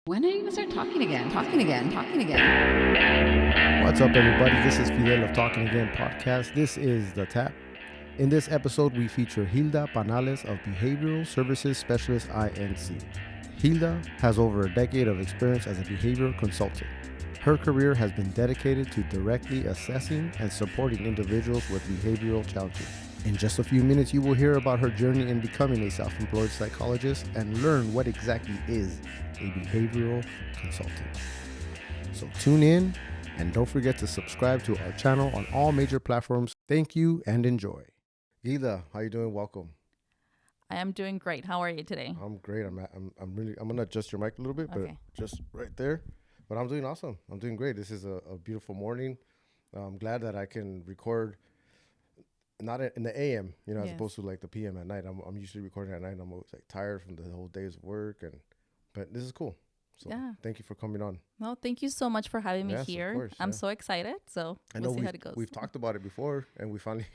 When are you going to start talking again? Talking again, talking again. What's up, everybody? This is Fidel of Talking Again podcast. This is The Tap. In this episode, we feature Gilda Panales of Behavioral Services Specialist INC. Gilda has over a decade of experience as a behavioral consultant. Her career has been dedicated to directly assessing and supporting individuals with behavioral challenges. In just a few minutes, you will hear about her journey in becoming a self-employed psychologist and learn what exactly is a behavioral consultant. So tune in and don't forget to subscribe to our channel on all major platforms. Thank you and enjoy. Gilda, how you doing? Welcome. I am doing great. How are you today? I'm great. I'm gonna adjust your mic a little bit, but Okay. just right there. But I'm doing awesome. I'm doing great. This is a beautiful morning. I'm glad that I can record not in the AM, as Yes. opposed to like the PM at night. I'm usually recording at night. I'm always like tired from the whole day's work, but this is cool. So Yeah. thank you for coming on. No, thank you so much for having me Yes, of here. course, I'm yeah. so excited. So I we'll know see how it goes. we've talked about it before, and we finally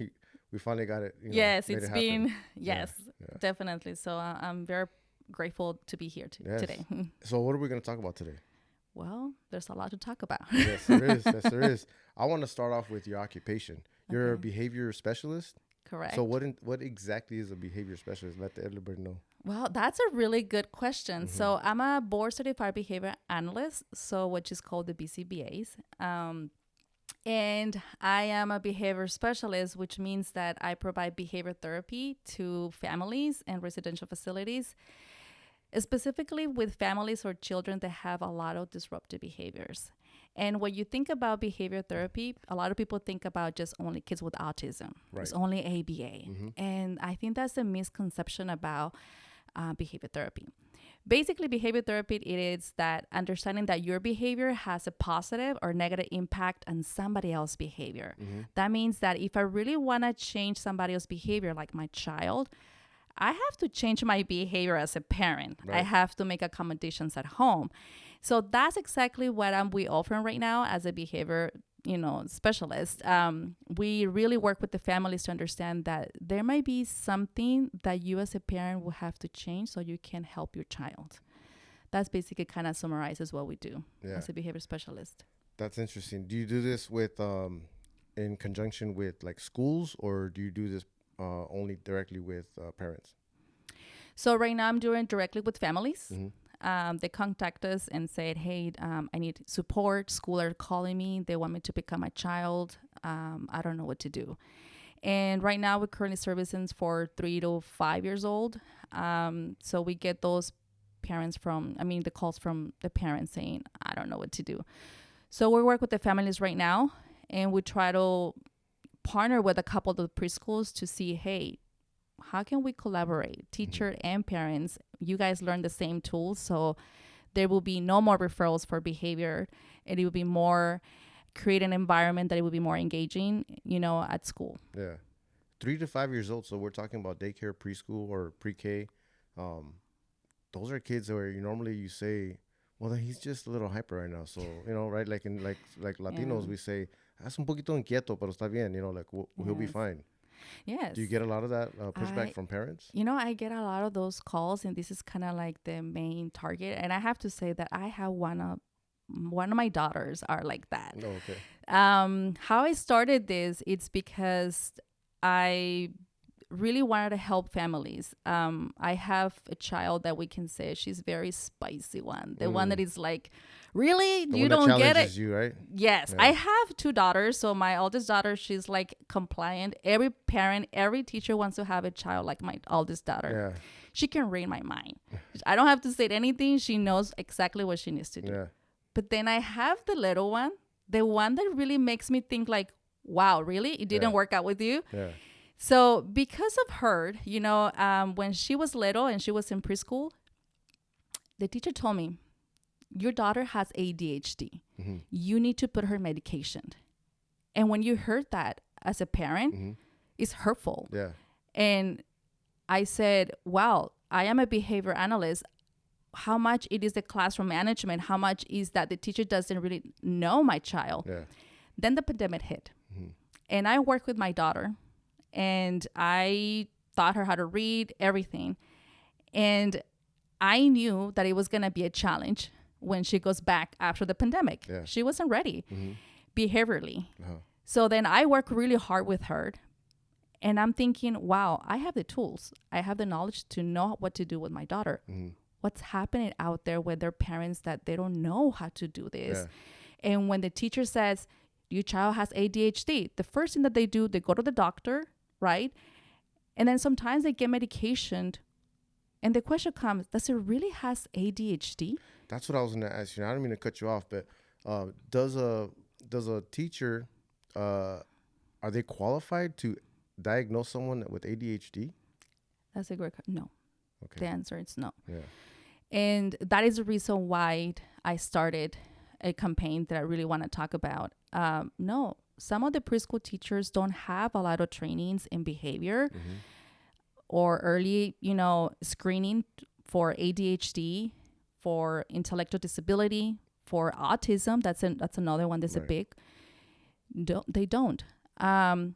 got it. Yes, made it's it been happen. yes, Yeah. definitely. So I'm very grateful to be here Yes. today. So what are we going to talk about today? Well, there's a lot to talk about. Yes, there is. Yes, there is. I want to start off with your occupation. You're a Okay. behavior specialist. Correct. So what exactly is a behavior specialist? Let everybody know. Well, that's a really good question. Mm-hmm. So I'm a board certified behavior analyst, so which is called the BCBAs. And I am a behavior specialist, which means that I provide behavior therapy to families and residential facilities, specifically with families or children that have a lot of disruptive behaviors. And when you think about behavior therapy, a lot of people think about just only kids with autism. Right. It's only ABA. Mm-hmm. And I think that's a misconception about behavior therapy. Basically, behavior therapy, it is that understanding that your behavior has a positive or negative impact on somebody else's behavior. Mm-hmm. That means that if I really want to change somebody else's behavior, like my child, I have to change my behavior as a parent. Right. I have to make accommodations at home. So that's exactly what we offering right now as a behavior specialist. We really work with the families to understand that there might be something that you as a parent will have to change so you can help your child. That's basically kind of summarizes what we do as a behavior specialist. That's interesting. Do you do this with in conjunction with like schools, or do you do this only directly with parents? So right now I'm doing directly with families. Mm-hmm. They contact us and said, hey, I need support. School are calling me. They want me to pick up my child. I don't know what to do. And right now we're currently servicing for 3 to 5 years old. So we get those the calls from the parents saying, I don't know what to do. So we work with the families right now, and we try to partner with a couple of the preschools to see, hey, how can we collaborate, teacher and parents? You guys learn the same tools, so there will be no more referrals for behavior, and it will be more create an environment that it will be more engaging, at school. Yeah, 3 to 5 years old. So we're talking about daycare, preschool, or pre-K. Those are kids where you say, well, he's just a little hyper right now. So right, like in like Latinos, we say, "Es un poquito inquieto, pero está bien." He'll be Yes. fine. Yes. Do you get a lot of that pushback from parents? I get a lot of those calls, and this is kind of like the main target. And I have to say that I have one of my daughters are like that. Oh, okay. How I started this, it's because I really wanted to help families. I have a child that we can say she's very spicy one. The one that is like, really? The You one that don't get it? challenges you, right? Yes. Yeah. I have 2 daughters. So my oldest daughter, she's like compliant. Every parent, every teacher wants to have a child like my oldest daughter. Yeah. She can read my mind. I don't have to say anything. She knows exactly what she needs to do. Yeah. But then I have the little one, the one that really makes me think like, wow, really? It didn't work out with you? Yeah. So because of her, when she was little and she was in preschool, the teacher told me, your daughter has ADHD. Mm-hmm. You need to put her medication. And when you heard that as a parent, Mm-hmm. it's hurtful. Yeah. And I said, wow, I am a behavior analyst. How much it is the classroom management? How much is that the teacher doesn't really know my child? Yeah. Then the pandemic hit. Mm-hmm. And I worked with my daughter, and I taught her how to read, everything. And I knew that it was going to be a challenge when she goes back after the pandemic. Yeah. She wasn't ready behaviorally. Uh-huh. So then I work really hard with her. And I'm thinking, wow, I have the tools. I have the knowledge to know what to do with my daughter. What's happening out there with their parents that they don't know how to do this. Yeah. And when the teacher says, your child has ADHD, the first thing that they do, they go to the doctor, right? And then sometimes they get medication. And the question comes, does it really has ADHD? That's what I was going to ask you. I don't mean to cut you off, but does a teacher, are they qualified to diagnose someone with ADHD? That's a great question. No. Okay. The answer is no. Yeah. And that is the reason why I started a campaign that I really want to talk about. No, some of the preschool teachers don't have a lot of trainings in behavior or early, screening for ADHD, for intellectual disability, for autism. That's another one that's a big. They don't.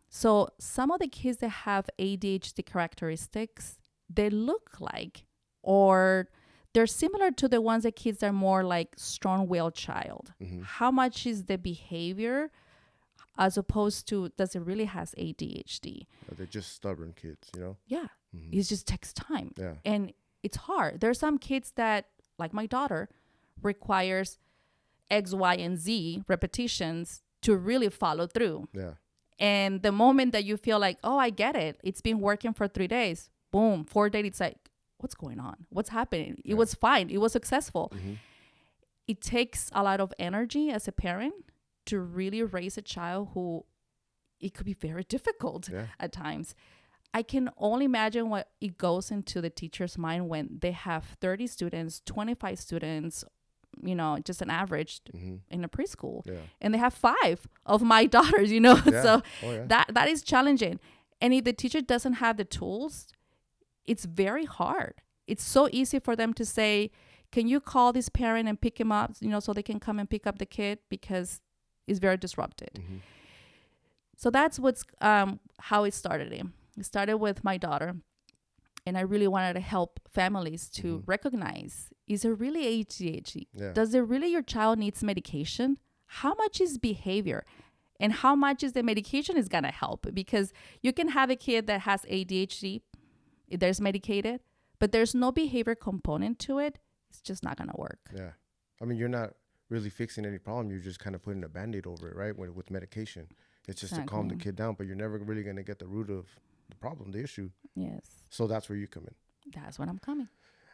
So some of the kids that have ADHD characteristics, they look like, or they're similar to the ones that kids are more like strong-willed child. How much is the behavior as opposed to does it really has ADHD? They're just stubborn kids, Yeah. It just takes time. Yeah. And it's hard. There's some kids that, like my daughter, requires X, Y, and Z repetitions to really follow through. Yeah. And the moment that you feel like, oh, I get it. It's been working for 3 days. Boom. 4 days. It's like, what's going on? What's happening? It was fine. It was successful. It takes a lot of energy as a parent to really raise a child who it could be very difficult at times. I can only imagine what it goes into the teacher's mind when they have 30 students, 25 students, just an average in a preschool. Yeah. And they have 5 of my daughters, So that is challenging. And if the teacher doesn't have the tools, it's very hard. It's so easy for them to say, can you call this parent and pick him up, so they can come and pick up the kid, because it's very disrupted. So that's how it started. It started with my daughter. And I really wanted to help families to recognize, is it really ADHD? Yeah. Does it really your child needs medication? How much is behavior? And how much is the medication is going to help? Because you can have a kid that has ADHD, there's medicated, but there's no behavior component to it. It's just not going to work. Yeah. I mean, you're not really fixing any problem. You're just kind of putting a Band-Aid over it, right? With medication. It's just to calm the kid down, but you're never really going to get the root of the problem, the issue. Yes. So that's where you come in. That's when I'm coming.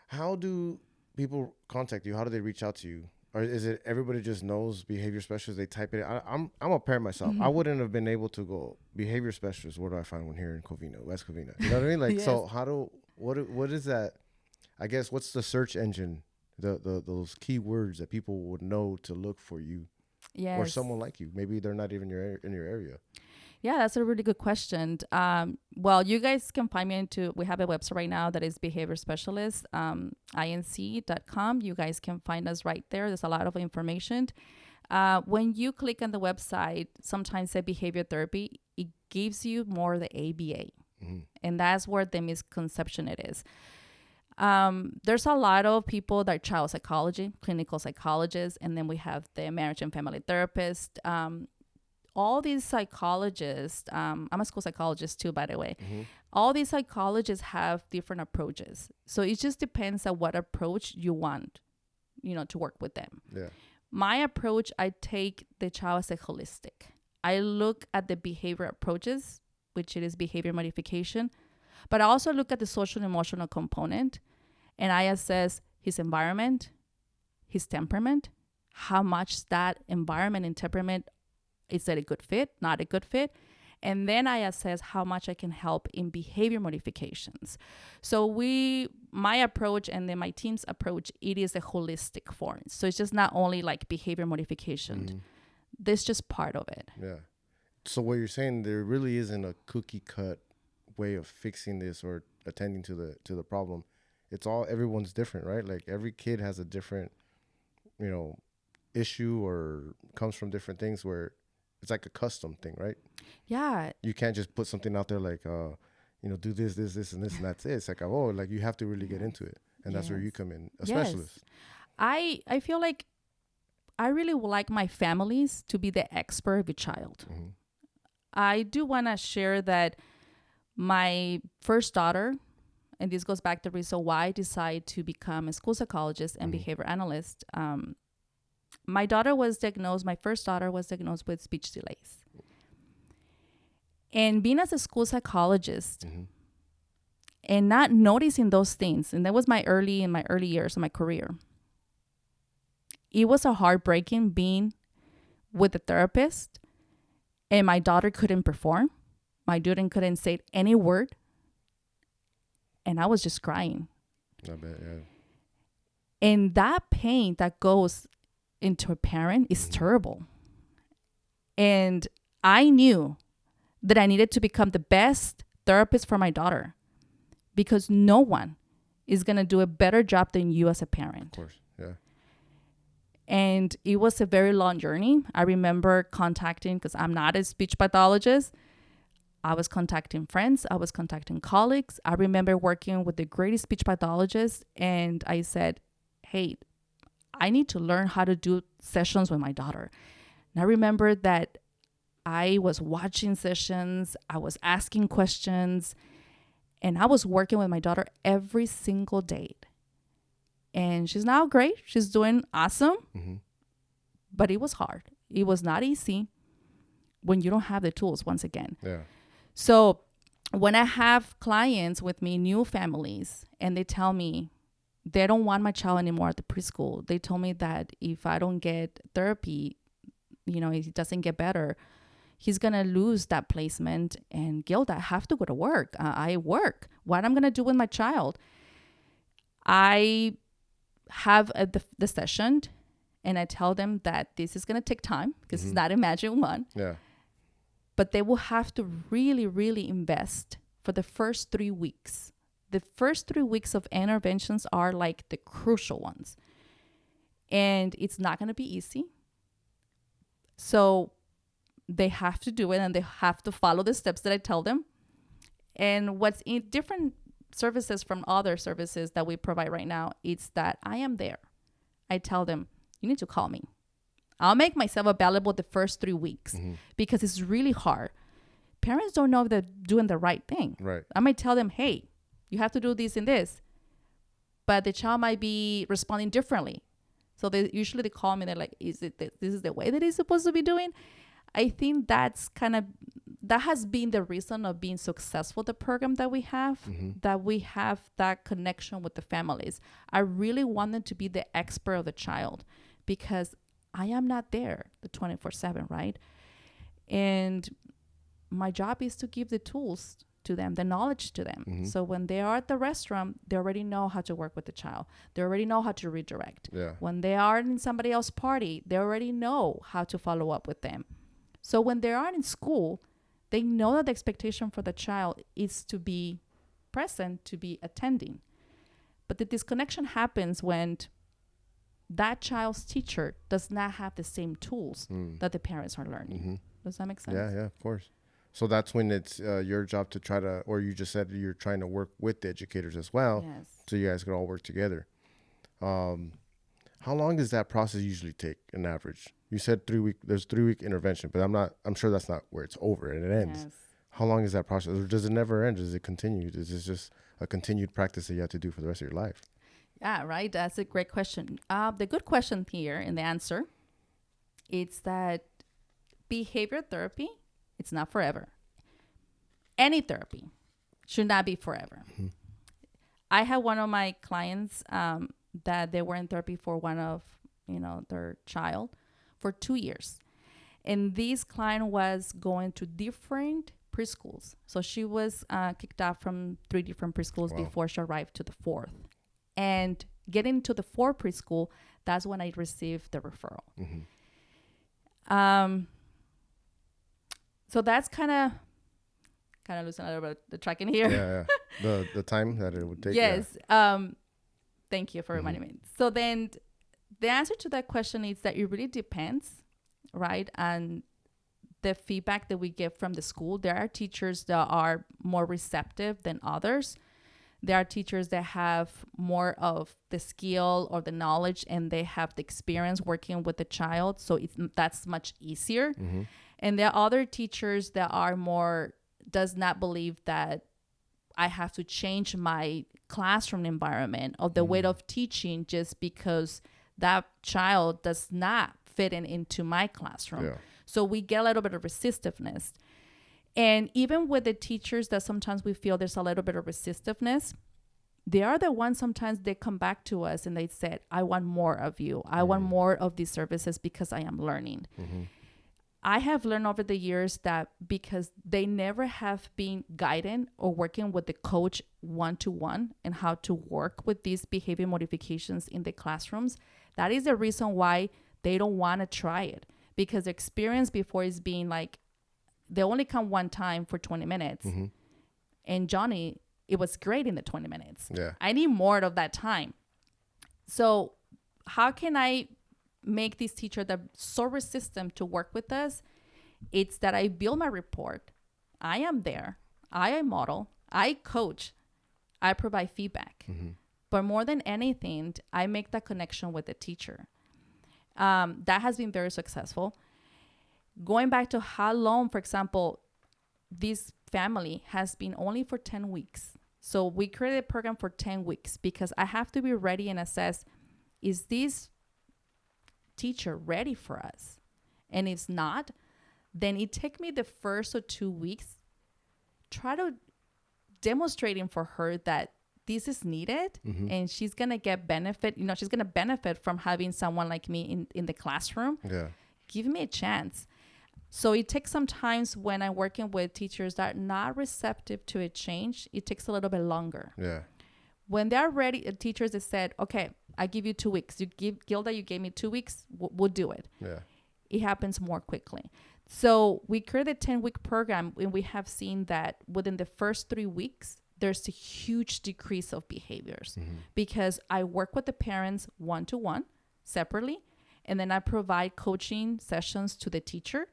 How do people contact you? How do they reach out to you? Or is it everybody just knows behavior specialist? They type it. I'm a parent myself. I wouldn't have been able to go behavior specialist. Where do I find one here in Covina, West Covina? You know what I mean? Like, yes. So what is that? I guess what's the search engine? Those keywords that people would know to look for you. Yes. Or someone like you. Maybe they're not even in your area. Yeah, that's a really good question. Well, you guys can find me we have a website right now that is behavior specialist, inc.com. You guys can find us right there. There's a lot of information. When you click on the website, sometimes say behavior therapy, it gives you more the ABA. And that's where the misconception it is. There's a lot of people that are child psychology, clinical psychologists, and then we have the marriage and family therapist. All these psychologists, I'm a school psychologist too, by the way. All these psychologists have different approaches. So it just depends on what approach you want, to work with them. Yeah. My approach, I take the child as a holistic. I look at the behavior approaches, which it is behavior modification, but I also look at the social and emotional component, and I assess his environment, his temperament, how much that environment and temperament, is that a good fit, not a good fit? And then I assess how much I can help in behavior modifications. So my approach and then my team's approach, it is a holistic form. So it's just not only like behavior modification. This just part of it. Yeah. So what you're saying, there really isn't a cookie cut way of fixing this or attending to the problem. It's everyone's different, right? Like every kid has a different, issue or comes from different things where it's like a custom thing, right? Yeah. You can't just put something out there like, do this, and this, and that's it. It's like, you have to really get into it. And that's where you come in, a specialist. I feel like I really would like my families to be the expert of a child. Mhm. I do want to share that my first daughter, and this goes back to the reason why I decided to become a school psychologist and behavior analyst. My first daughter was diagnosed with speech delays. And being as a school psychologist and not noticing those things, and that was in my early years of my career, it was a heartbreaking being with a therapist, and my daughter couldn't perform. My daughter couldn't say any word, and I was just crying. I bet, yeah. And that pain that goes into a parent is terrible. And I knew that I needed to become the best therapist for my daughter, because no one is going to do a better job than you as a parent. Of course, yeah. And it was a very long journey. I remember contacting, because I'm not a speech pathologist, I was contacting friends, I was contacting colleagues. I remember working with the greatest speech pathologist, and I said, hey, I need to learn how to do sessions with my daughter. And I remember that I was watching sessions, I was asking questions, and I was working with my daughter every single day. And she's now great. She's doing awesome. But it was hard. It was not easy when you don't have the tools, once again. Yeah. So when I have clients with me, new families, and they tell me they don't want my child anymore at the preschool. They told me that if I don't get therapy, if he doesn't get better, he's going to lose that placement. And Gilda, I have to go to work. I work. What I'm going to do with my child? I have the session, and I tell them that this is going to take time, because it's not a magic one. Yeah. But they will have to really, really invest for the first 3 weeks. The first 3 weeks of interventions are like the crucial ones. And it's not going to be easy. So they have to do it, and they have to follow the steps that I tell them. And what's in different services from other services that we provide right now, it's that I am there. I tell them, you need to call me. I'll make myself available the first 3 weeks because it's really hard. Parents don't know if they're doing the right thing. Right. I might tell them, hey, you have to do this and this. But the child might be responding differently. So they call me, they're like, this is the way that it's supposed to be doing? I think that has been the reason of being successful, the program that we have, that we have that connection with the families. I really want them to be the expert of the child, because I am not there the 24/7, right? And my job is to give the tools to them, the knowledge to them. So when they are at the restaurant, they already know how to work with the child. They already know how to redirect. Yeah. When they are in somebody else's party, they already know how to follow up with them. So when they are in school, they know that the expectation for the child is to be present, to be attending. But the disconnection happens when that child's teacher does not have the same tools that the parents are learning. Does that make sense? Yeah, of course. So that's when it's your job to try to, or you just said you're trying to work with the educators as well. Yes. So you guys can all work together. How long does that process usually take, an average? You said 3 week. There's 3 week intervention, but I'm sure that's not where it's over and it ends. Yes. How long is that process, or does it never end? Does it continue? Is this just a continued practice that you have to do for the rest of your life? Yeah, right. That's a great question. The good question here in the answer, it's that behavior therapy, it's not forever. Any therapy should not be forever. I had one of my clients that they were in therapy for one of their child for 2 years, and this client was going to different preschools. So she was kicked out from 3 different preschools before she arrived to the 4th. And getting to the 4th preschool, that's when I received the referral. So that's kind of losing a little bit of the track in here. Yeah. The time that it would take. Yes. Thank you for reminding me. So then the answer to that question is that it really depends, right? And the feedback that we get from the school, there are teachers that are more receptive than others. There are teachers that have more of the skill or the knowledge, and they have the experience working with the child. So that's much easier. And there are other teachers that are more, does not believe that I have to change my classroom environment or the way of teaching just because that child does not fit into my classroom. Yeah. So we get a little bit of resistiveness. And even with the teachers that sometimes we feel there's a little bit of resistiveness, they are the ones sometimes they come back to us and they said, I want more of you. I want more of these services because I am learning. I have learned over the years that because they never have been guided or working with the coach one-to-one and how to work with these behavior modifications in the classrooms, that is the reason why they don't want to try it. Because the experience before is being like, they only come one time for 20 minutes. And Johnny, it was great in the 20 minutes. Yeah. I need more of that time. So how can I make these teachers that are so resistant to work with us? It's that I build my report. I am there. I model. I coach. I provide feedback. But more than anything, I make that connection with the teacher. That has been very successful. Going back to how long, for example, this family has been only for 10 weeks. So we created a program for 10 weeks because I have to be ready and assess, is this teacher ready for us? And if not, then it take me the first or 2 weeks, try to demonstrating for her that this is needed and she's going to get benefit. She's going to benefit from having someone like me in the classroom. Yeah. Give me a chance. So it takes some times when I'm working with teachers that are not receptive to a change, it takes a little bit longer. Yeah. When they're ready, teachers that said, okay, I give you 2 weeks. Gilda, you gave me 2 weeks. We'll do it. Yeah. It happens more quickly. So we created a 10-week program, and we have seen that within the first 3 weeks, there's a huge decrease of behaviors because I work with the parents one-to-one separately, and then I provide coaching sessions to the teacher.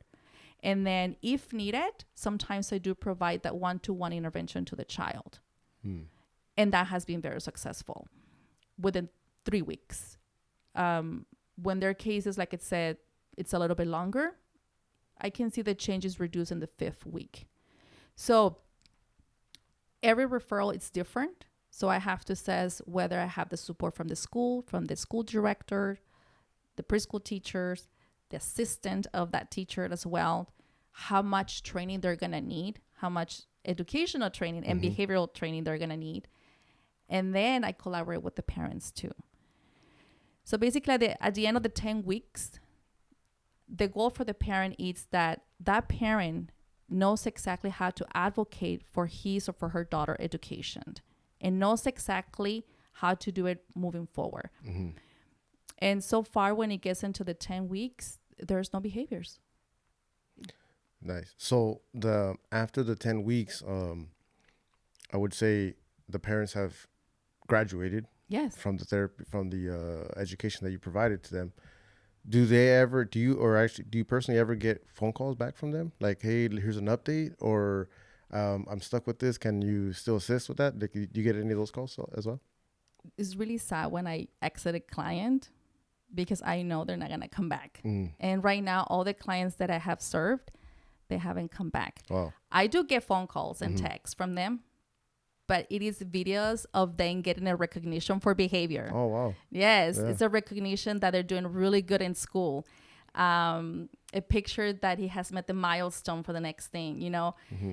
And then if needed, sometimes I do provide that one-to-one intervention to the child. And that has been very successful within 3 weeks. When there are cases, like it said, it's a little bit longer, I can see the changes reduced in the 5th week. So every referral is different. So I have to assess whether I have the support from the school director, the preschool teachers, the assistant of that teacher as well, how much training they're going to need, how much educational training and behavioral training they're going to need. And then I collaborate with the parents too. So basically at the end of the 10 weeks, the goal for the parent is that parent knows exactly how to advocate for his or for her daughter education and knows exactly how to do it moving forward. And so far, when it gets into the 10 weeks, there's no behaviors. Nice. So after the 10 weeks, I would say the parents have graduated. Yes. From the therapy, from the education that you provided to them. Do you personally ever get phone calls back from them? Like, hey, here's an update, or I'm stuck with this. Can you still assist with that? Do you get any of those calls as well? It's really sad when I exit a client because I know they're not going to come back. And right now, all the clients that I have served, they haven't come back. Wow. I do get phone calls and texts from them, but it is videos of them getting a recognition for behavior. Oh, wow. Yes, Yeah. it's a recognition that they're doing really good in school. A picture that he has met the milestone for the next thing,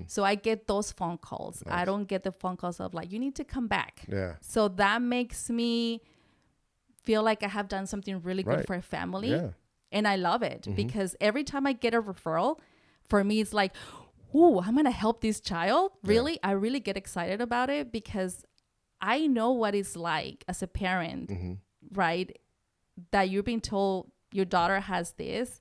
So I get those phone calls. Nice. I don't get the phone calls of like, you need to come back. Yeah. So that makes me feel like I have done something really good for a family. Yeah. And I love it because every time I get a referral, for me, it's like, ooh, I'm going to help this child. Really? I really get excited about it because I know what it's like as a parent, right? That you're being told your daughter has this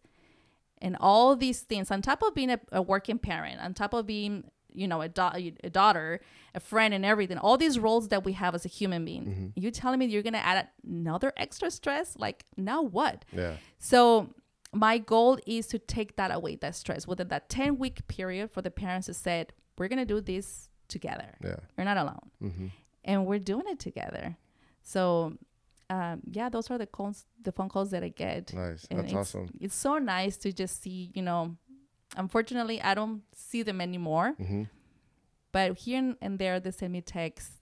and all these things on top of being a working parent, on top of being, a daughter, a friend and everything, all these roles that we have as a human being. You telling me you're going to add another extra stress? Like, now what? Yeah. So my goal is to take that away, that stress, within that 10-week period for the parents to say, we're going to do this together. Yeah. You're not alone. and we're doing it together. So yeah, those are the phone calls that I get. Nice. And That's awesome. It's so nice to just see, unfortunately I don't see them anymore, but here and there they send me texts.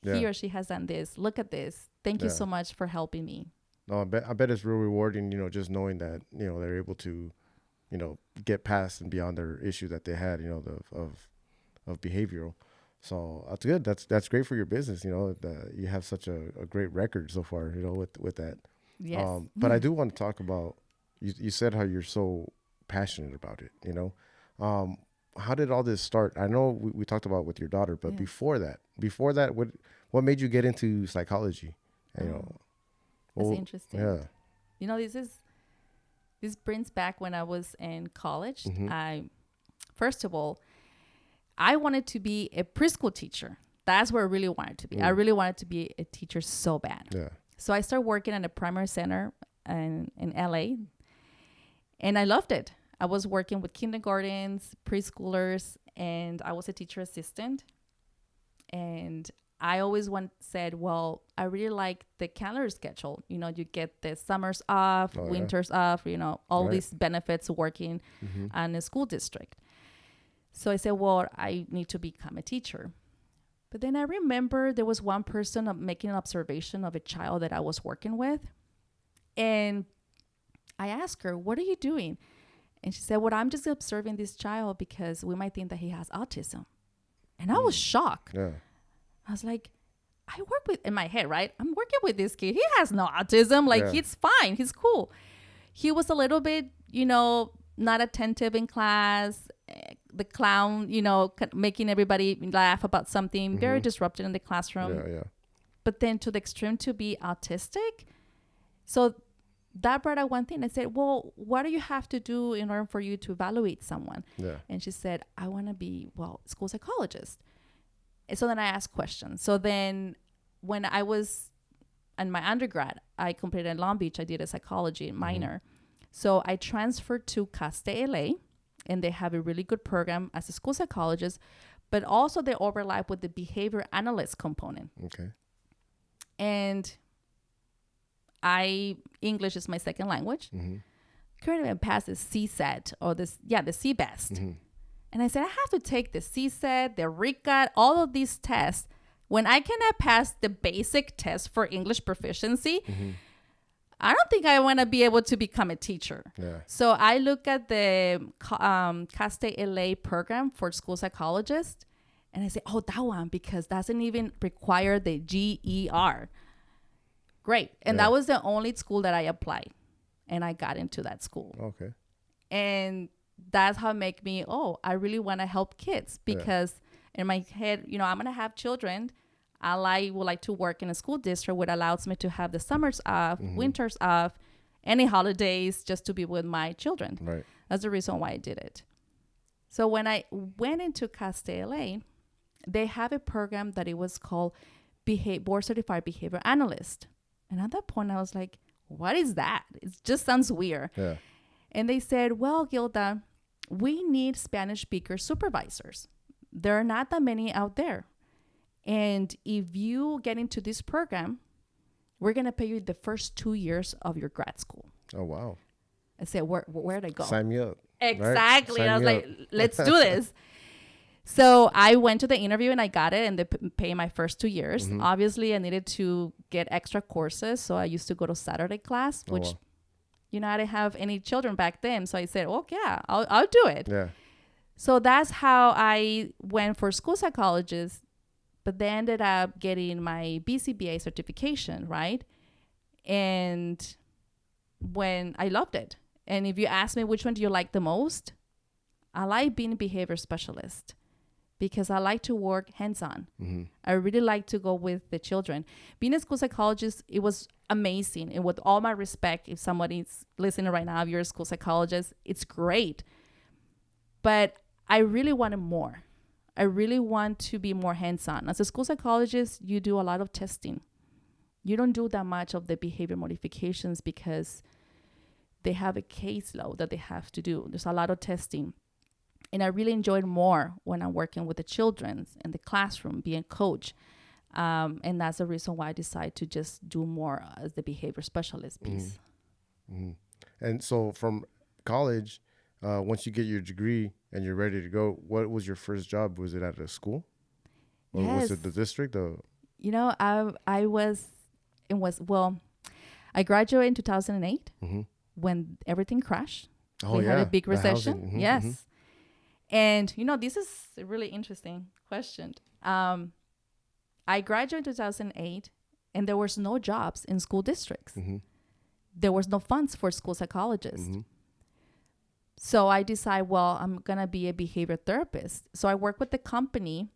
He or she has done this. Look at this. Thank you so much for helping me. No, I bet it's real rewarding, just knowing that, they're able to, get past and beyond their issue that they had, of behavioral. So that's good. That's great for your business. That you have such a great record so far, with that. Yes. But I do want to talk about, you said how you're so passionate about it, how did all this start? I know we talked about with your daughter, but before that, what made you get into psychology? That's interesting. Yeah. This brings back when I was in college. First of all, I wanted to be a preschool teacher. That's where I really wanted to be. I really wanted to be a teacher so bad. Yeah. So I started working at a primary center in LA, and I loved it. I was working with kindergartens, preschoolers, and I was a teacher assistant. And I always said, well, I really like the calendar schedule. You get the summers off, winters off, all these benefits working in a school district. So I said, well, I need to become a teacher. But then I remember there was one person making an observation of a child that I was working with. And I asked her, what are you doing? And she said, well, I'm just observing this child because we might think that he has autism. And I was shocked. Yeah. I was like, in my head, right? I'm working with this kid. He has no autism. He's fine. He's cool. He was a little bit, not attentive in class. The clown, making everybody laugh about something, very disruptive in the classroom. Yeah. But then to the extreme to be autistic. So that brought out one thing. I said, well, what do you have to do in order for you to evaluate someone? Yeah. And she said, I want to be, school psychologist. And so then I asked questions. So then when I was in my undergrad, I completed in Long Beach. I did a psychology minor. So I transferred to Caste LA, and they have a really good program as a school psychologist, but also they overlap with the behavior analyst component. Okay. And English is my second language. Couldn't even pass the CSAT or the CBEST. And I said, I have to take the CSAT, the RICAT, all of these tests. When I cannot pass the basic test for English proficiency, I don't think I want to be able to become a teacher. Yeah. So I look at the Caste LA program for school psychologists, and I say, oh, that one, because doesn't even require the GER. Great. And that was the only school that I applied, and I got into that school. Okay. And that's how it made me, I really want to help kids, because in my head, I'm going to have children. I would like to work in a school district, which allows me to have the summers off, winters off, any holidays, just to be with my children. Right. That's the reason why I did it. So when I went into Caste LA, they have a program that it was called Board Certified Behavior Analyst. And at that point, I was like, what is that? It just sounds weird. Yeah. And they said, well, Gilda, we need Spanish speaker supervisors. There are not that many out there. And if you get into this program, we're going to pay you the first 2 years of your grad school. Oh, wow. I said, where'd I go? Sign me up. Exactly. Right? I was like, let's do this. So I went to the interview and I got it, and they pay my first 2 years. Obviously, I needed to get extra courses. So I used to go to Saturday class, which, I didn't have any children back then. So I said, I'll do it. Yeah. So that's how I went for school psychologist. But they ended up getting my BCBA certification, right? And when I loved it. And if you ask me which one do you like the most, I like being a behavior specialist because I like to work hands-on. I really like to go with the children. Being a school psychologist, it was amazing. And with all my respect, if somebody's listening right now, if you're a school psychologist, it's great. But I really wanted more. I really want to be more hands-on. As a school psychologist, you do a lot of testing. You don't do that much of the behavior modifications because they have a caseload that they have to do. There's a lot of testing. And I really enjoyed more when I'm working with the children in the classroom, being a coach. And that's the reason why I decided to just do more as the behavior specialist piece. Mm-hmm. And so from college, once you get your degree and you're ready to go, what was your first job? Was it at a school? Or Yes. was it the district? You know, I graduated in 2008 when everything crashed. Oh, We yeah. had a big The recession. housing. Yes. And, you know, this is a really interesting question. I graduated in 2008 and there was no jobs in school districts. There was no funds for school psychologists. So I decided, well, I'm going to be a behavior therapist. So I worked with the company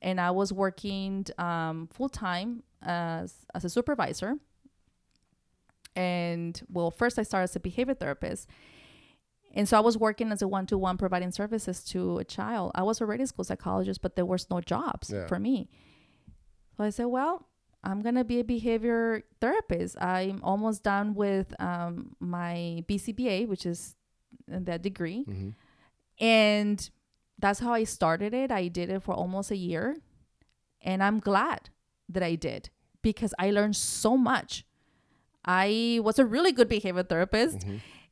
and I was working full-time as a supervisor. And well, first I started as a behavior therapist. And so I was working as a one-to-one providing services to a child. I was already a school psychologist, but there was no jobs for me. So I said, well, I'm going to be a behavior therapist. I'm almost done with my BCBA, which is that degree. And that's how I started it. I did it for almost a year. And I'm glad that I did because I learned so much. I was a really good behavior therapist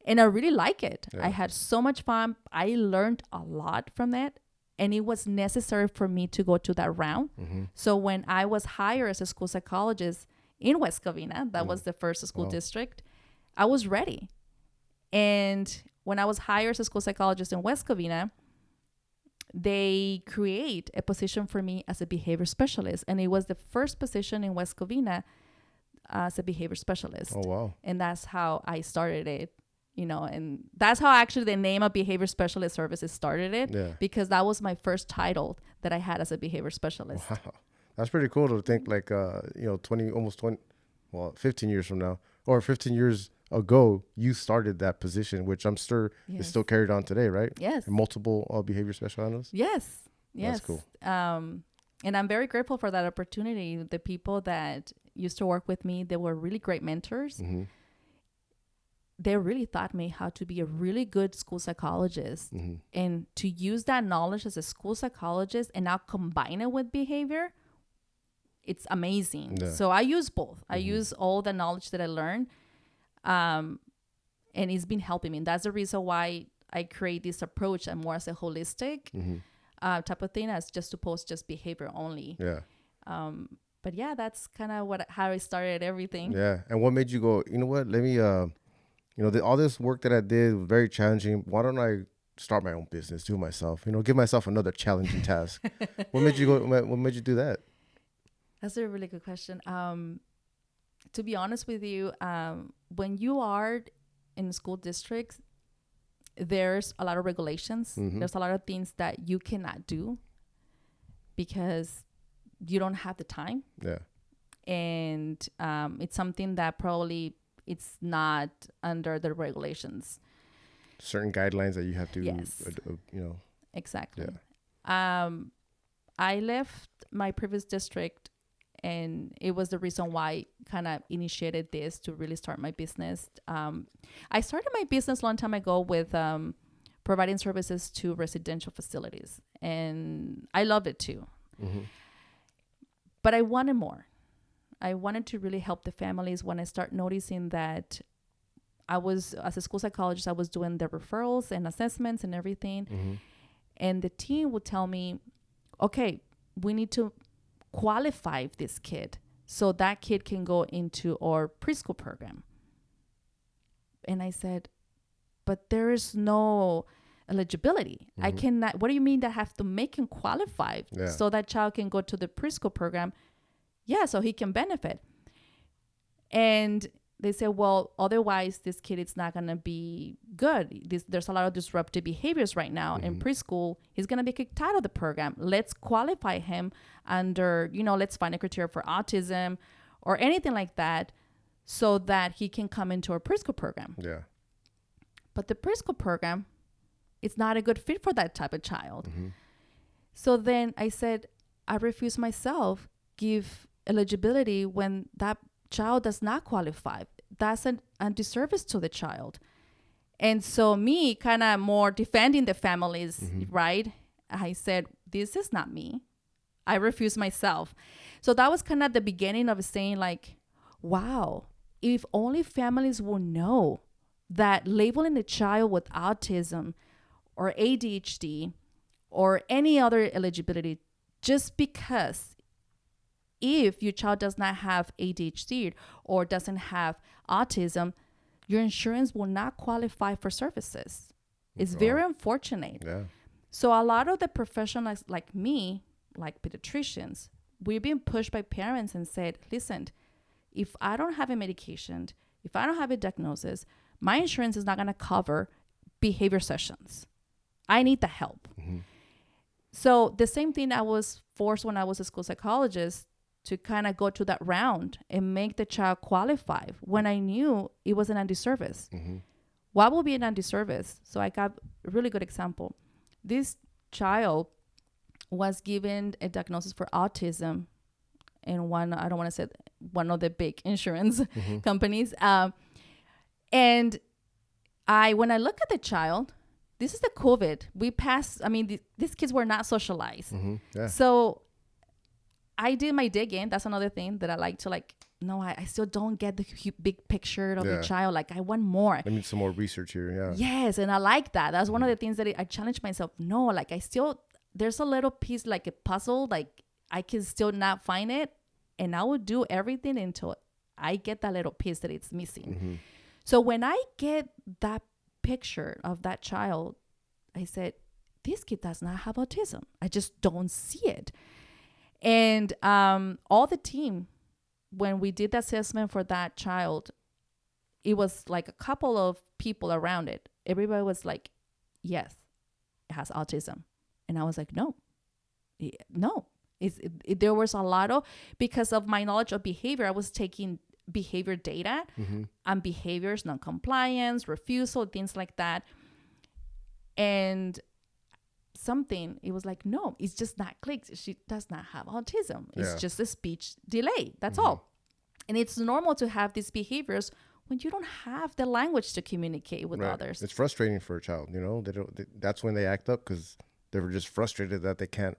and I really like it. I had so much fun. I learned a lot from that. And it was necessary for me to go to that round. So when I was hired as a school psychologist in West Covina, that was the first school district, I was ready. And when I was hired as a school psychologist in West Covina, they create a position for me as a behavior specialist. And it was the first position in West Covina as a behavior specialist. Oh, wow. And that's how I started it. You know, and that's how actually the name of behavior specialist services started it, because that was my first title that I had as a behavior specialist. Wow. That's pretty cool to think 15 years from now or 15 years ago, you started that position, which I'm sure is still carried on today, right? Yes. And multiple behavior special analysts. Yes. That's cool. And I'm very grateful for that opportunity. The people that used to work with me, they were really great mentors. They really taught me how to be a really good school psychologist and to use that knowledge as a school psychologist and now combine it with behavior. It's amazing. So I use both. I use all the knowledge that I learned. And it's been helping me. And that's the reason why I create this approach and more as a holistic type of thing as just to post just behavior only. But yeah, that's kind of how I started everything. Yeah. And what made you go, you know what, let me, all this work that I did was very challenging. Why don't I start my own business, do it myself, give myself another challenging task? What made you do that? That's a really good question. To be honest with you, when you are in school districts, there's a lot of regulations. There's a lot of things that you cannot do because you don't have the time. And it's something that probably it's not under the regulations. Certain guidelines that you have to, Exactly. I left my previous district, and it was the reason why I kind of initiated this to really start my business. I started my business a long time ago with providing services to residential facilities, and I loved it too. But I wanted more. I wanted to really help the families when I start noticing that as a school psychologist, I was doing the referrals and assessments and everything. And the team would tell me, okay, we need to qualify this kid so that kid can go into our preschool program. And I said, but there is no eligibility. I cannot. What do you mean that I have to make him qualified so that child can go to the preschool program? Yeah, so he can benefit. And they say, well, otherwise this kid is not going to be good. There's a lot of disruptive behaviors right now in preschool. He's going to be kicked out of the program. Let's qualify him under, let's find a criteria for autism or anything like that so that he can come into our preschool program. But the preschool program, it's not a good fit for that type of child. So then I said, I refuse myself give eligibility when that child does not qualify. That's a disservice to the child. And so me kind of more defending the families, right? I said, this is not me. I refuse myself. So that was kind of the beginning of saying like, wow, if only families will know that labeling a child with autism or ADHD or any other eligibility just because if your child does not have ADHD or doesn't have autism, your insurance will not qualify for services. It's very unfortunate. Yeah. So a lot of the professionals like me, like pediatricians, we're being pushed by parents and said, listen, if I don't have a medication, if I don't have a diagnosis, my insurance is not going to cover behavior sessions. I need the help. Mm-hmm. So the same thing I was forced when I was a school psychologist to kind of go to that round and make the child qualify when I knew it was an anti-service. Mm-hmm. What will be an anti-service? So I got a really good example. This child was given a diagnosis for autism in one, I don't want to say one of the big insurance companies. And when I look at the child, this is the COVID. We passed, these kids were not socialized. Mm-hmm. Yeah. So I did my digging. That's another thing that I like to I still don't get the big picture of the child. Like I want more. I need some more research here. Yeah. Yes. And I like that. That's one of the things that I challenge myself. No, like there's a little piece like a puzzle. Like I can still not find it. And I will do everything until I get that little piece that it's missing. Mm-hmm. So when I get that picture of that child, I said, this kid does not have autism. I just don't see it. And all the team, when we did the assessment for that child, it was like a couple of people around it. Everybody was like, yes, it has autism. And I was like, no. There was a lot of, because of my knowledge of behavior, I was taking behavior data and behaviors, non-compliance, refusal, things like that. And it was like, no, it's just not clicked. She does not have autism. It's just a speech delay. That's all. And it's normal to have these behaviors when you don't have the language to communicate with others. It's frustrating for a child, that's when they act up because they were just frustrated that they can't,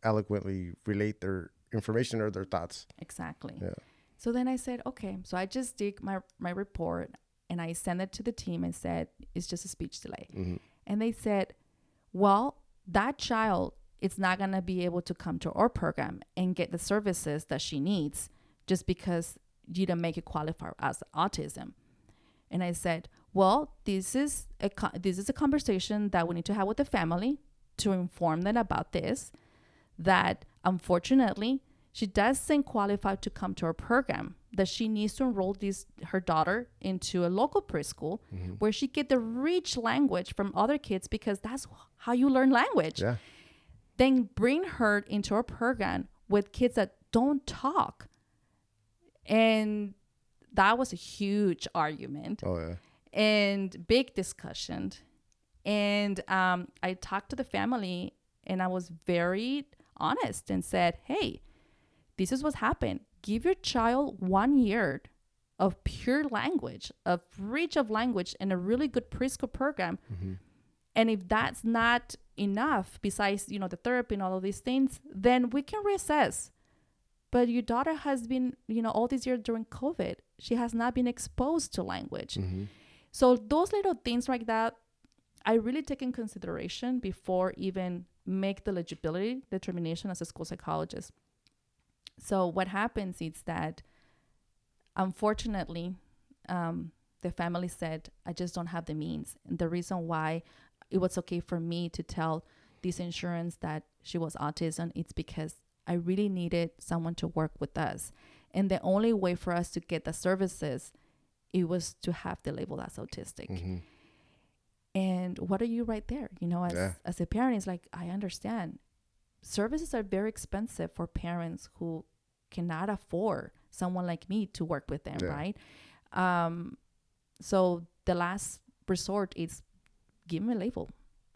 eloquently relate their information or their thoughts. Exactly. Yeah. So then I said, okay, so I just dig my report and I sent it to the team and said, it's just a speech delay. Mm-hmm. And they said, well, that child is not going to be able to come to our program and get the services that she needs just because you didn't make it qualify as autism. And I said, well, this is a conversation that we need to have with the family to inform them about this, that unfortunately she doesn't qualify to come to our program, that she needs to enroll her daughter into a local preschool where she get the rich language from other kids because that's how you learn language. Yeah. Then bring her into our program with kids that don't talk. And that was a huge argument. Oh, yeah. And big discussion. And I talked to the family and I was very honest and said, hey, this is what's happened. Give your child 1 year of pure language, of reach of language in a really good preschool program. Mm-hmm. And if that's not enough, besides, the therapy and all of these things, then we can reassess. But your daughter has been, all these years during COVID, she has not been exposed to language. Mm-hmm. So those little things like that, I really take in consideration before even make the eligibility determination as a school psychologist. So what happens is that, unfortunately, the family said, I just don't have the means. And the reason why it was okay for me to tell this insurance that she was autism, it's because I really needed someone to work with us. And the only way for us to get the services, it was to have the label as autistic. Mm-hmm. And what are you right there? As a parent, it's like, I understand. Services are very expensive for parents who cannot afford someone like me to work with them, right? So the last resort is give me a label.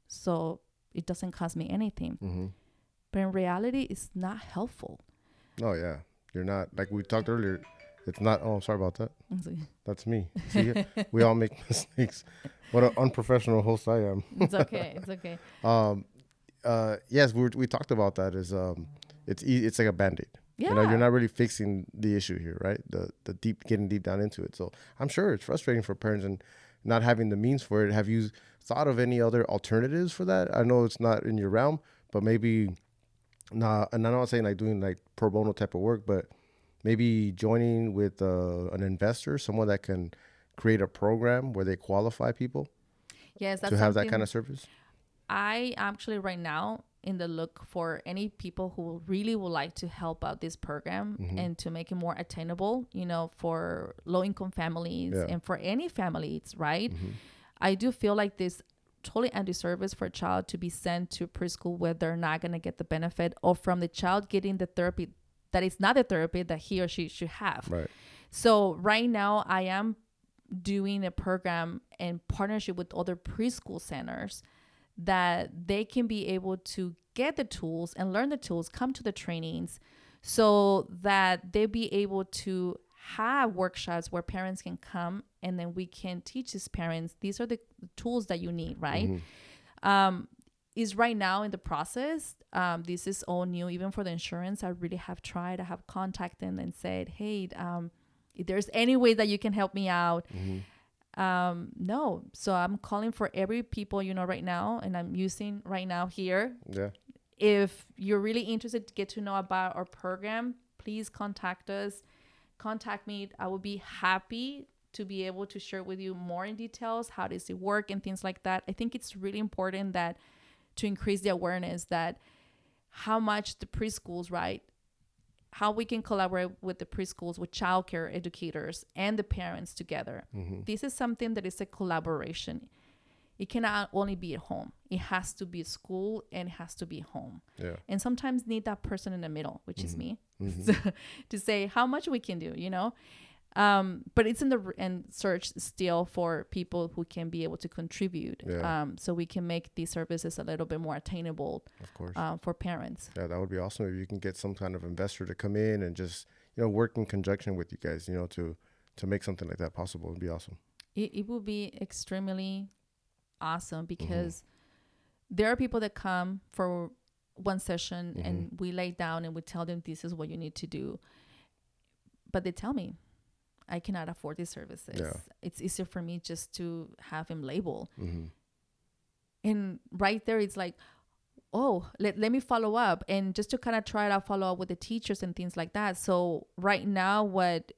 So it doesn't cost me anything. Mm-hmm. But in reality, it's not helpful. Oh, yeah. You're not, like we talked earlier, it's not, I'm sorry about that. That's me. See, we all make mistakes. What an unprofessional host I am. It's okay. It's okay. Yes, we talked about that. Is it's like a Band-Aid. Yeah. You know, you're not really fixing the issue here, right? The getting deep down into it. So I'm sure it's frustrating for parents and not having the means for it. Have you thought of any other alternatives for that? I know it's not in your realm, but maybe not. And I'm not saying like doing like pro bono type of work, but maybe joining with an investor, someone that can create a program where they qualify people Yes, that's to have that something kind of service. I actually right now in the look for any people who really would like to help out this program and to make it more attainable, you know, for low income families and for any families, right? I do feel like this totally anti-service for a child to be sent to preschool where they're not going to get the benefit or from the child getting the therapy that is not the therapy that he or she should have. Right. So right now I am doing a program in partnership with other preschool centers that they can be able to get the tools and learn the tools, come to the trainings so that they'll be able to have workshops where parents can come and then we can teach these parents, these are the tools that you need, right? Is right now in the process. This is all new, even for the insurance. I really have tried. I have contacted them and said, hey, if there's any way that you can help me out. No. So I'm calling for every people, you know, right now, and I'm using right now here. Yeah. If you're really interested to get to know about our program, please contact us. Contact me. I will be happy to be able to share with you more in details. How does it work and things like that. I think it's really important that to increase the awareness that how much the preschools, right? How we can collaborate with the preschools, with childcare educators and the parents together. This is something that is a collaboration. It cannot only be at home. It has to be at school and it has to be home. Yeah. And sometimes need that person in the middle, which is me, to say how much we can do, you know. But it's in the search still for people who can be able to contribute, so we can make these services a little bit more attainable, of course, for parents. Yeah, that would be awesome if you can get some kind of investor to come in and just, you know, work in conjunction with you guys, you know, to make something like that possible. It'd be awesome. It will be extremely awesome because there are people that come for one session and we lay down and we tell them this is what you need to do, but they tell me, I cannot afford these services. Yeah. It's easier for me just to have him label. And right there, it's like, oh, let me follow up. And just to kind of try it out, follow up with the teachers and things like that. So right now, what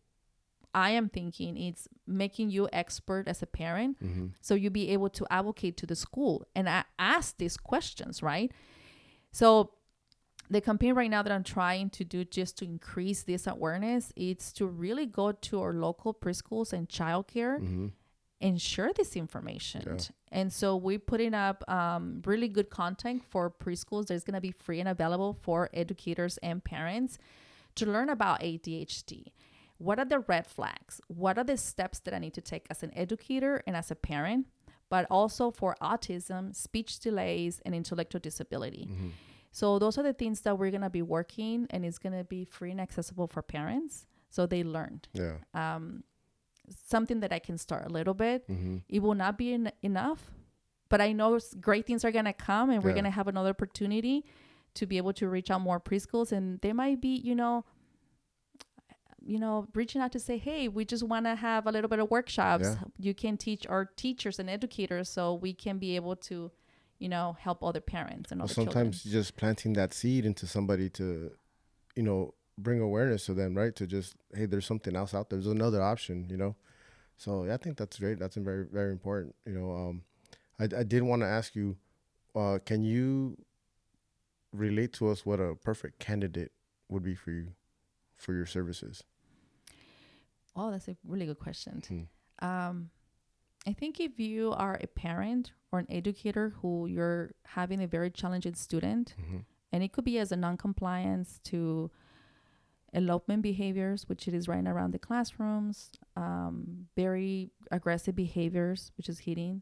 I am thinking is making you expert as a parent. So you be able to advocate to the school and ask these questions, right? So the campaign right now that I'm trying to do just to increase this awareness, it's to really go to our local preschools and childcare and share this information. Yeah. And so we're putting up really good content for preschools. There's going to be free and available for educators and parents to learn about ADHD. What are the red flags? What are the steps that I need to take as an educator and as a parent, but also for autism, speech delays, and intellectual disability. So those are the things that we're going to be working, and it's going to be free and accessible for parents. So they learned. Yeah. Something that I can start a little bit. It will not be enough, but I know great things are going to come, and we're going to have another opportunity to be able to reach out more preschools. And they might be, you know, reaching out to say, hey, we just want to have a little bit of workshops. Yeah. You can teach our teachers and educators so we can be able to, you know, help other parents and other sometimes children. Just planting that seed into somebody to, you know, bring awareness to them, right? To just, hey, there's something else out there. There's another option, you know? So yeah, I think that's great. That's very, very important. You know, I did want to ask you, can you relate to us what a perfect candidate would be for you, for your services? Oh, that's a really good question. I think if you are a parent or an educator who you're having a very challenging student, and it could be as a non-compliance to elopement behaviors, which it is right around the classrooms, very aggressive behaviors, which is hitting,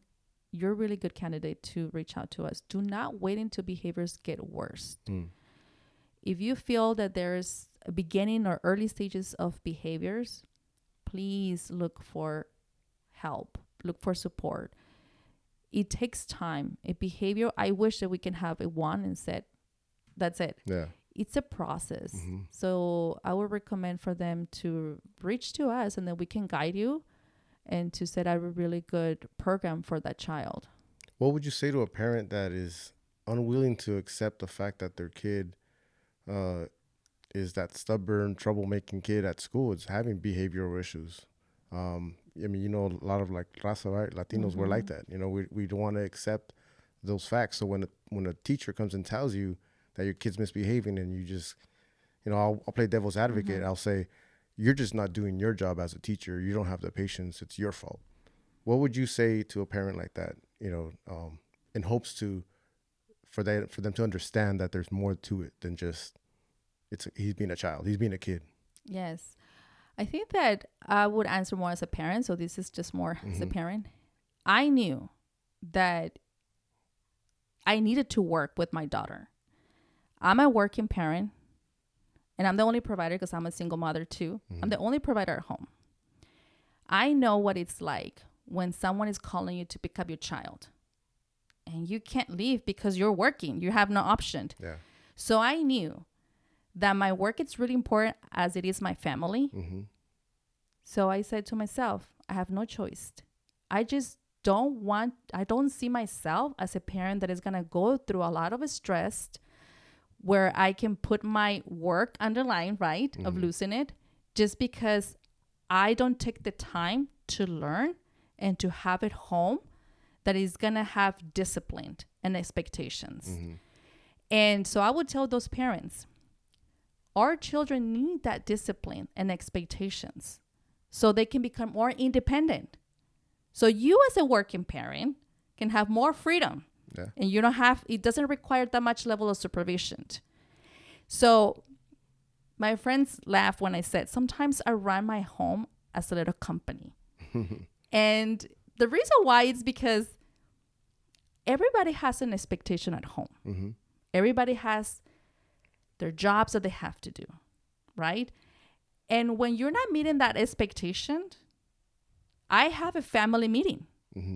you're a really good candidate to reach out to us. Do not wait until behaviors get worse. If you feel that there's a beginning or early stages of behaviors, please look for help, look for support. It takes time. A behavior, I wish that we can have a one and said, that's it. Yeah. it's a process. Mm-hmm. So I would recommend for them to reach to us, and then we can guide you and to set up a really good program for that child. What would you say to a parent that is unwilling to accept the fact that their kid is that stubborn, troublemaking kid at school? It's having behavioral issues. I mean, you know, a lot of like raza, right? Latinos were like that. You know, we don't want to accept those facts. So when a teacher comes and tells you that your kid's misbehaving, and you just, you know, I'll play devil's advocate. I'll say, you're just not doing your job as a teacher. You don't have the patience. It's your fault. What would you say to a parent like that? You know, in hopes for them to understand that there's more to it than just he's being a child, he's being a kid. Yes. I think that I would answer more as a parent. So this is just more as a parent. I knew that I needed to work with my daughter. I'm a working parent, and I'm the only provider because I'm a single mother too. I'm the only provider at home. I know what it's like when someone is calling you to pick up your child and you can't leave because you're working. You have no option. Yeah. So I knew that my work is really important as it is my family. So I said to myself, I have no choice. I don't see myself as a parent that is going to go through a lot of stress where I can put my work underline, right, of losing it, just because I don't take the time to learn and to have it home that is going to have discipline and expectations. And so I would tell those parents, our children need that discipline and expectations so they can become more independent. So you as a working parent can have more freedom. Yeah. And you don't have, it doesn't require that much level of supervision. So my friends laugh when I said, sometimes I run my home as a little company. And the reason why is because everybody has an expectation at home. Everybody has their jobs that they have to do, right? And when you're not meeting that expectation, I have a family meeting.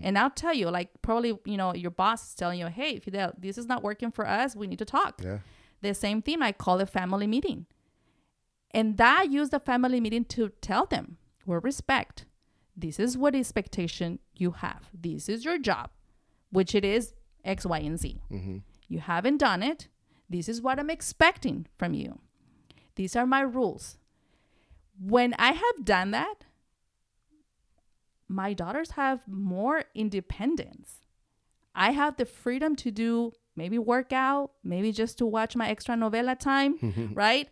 And I'll tell you, like, probably, you know, your boss is telling you, hey, Fidel, this is not working for us. We need to talk. Yeah. The same thing, I call a family meeting. And that use the family meeting to tell them, with respect, this is what expectation you have. This is your job, which it is X, Y, and Z. You haven't done it. This is what I'm expecting from you. These are my rules. When I have done that, my daughters have more independence. I have the freedom to do maybe work out, maybe just to watch my extra novela time, right?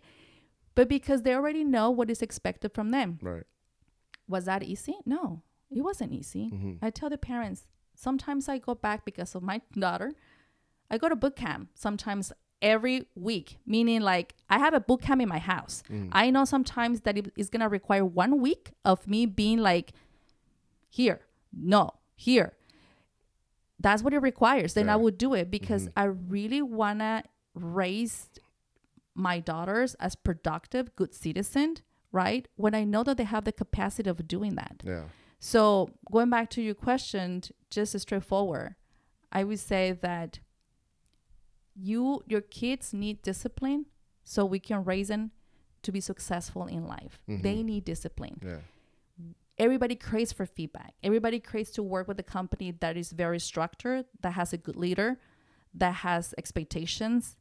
But because they already know what is expected from them. Right. Was that easy? No, it wasn't easy. I tell the parents, sometimes I go back because of my daughter. I go to boot camp sometimes every week, meaning like I have a boot camp in my house. I know sometimes that it is going to require 1 week of me being like, here, no, here. That's what it requires. Then I would do it because I really want to raise my daughters as productive, good citizens, right? When I know that they have the capacity of doing that. Yeah. So going back to your question, just straightforward, I would say that your kids need discipline so we can raise them to be successful in life. They need discipline. Yeah. Everybody craves for feedback. Everybody craves to work with a company that is very structured, that has a good leader, that has expectations,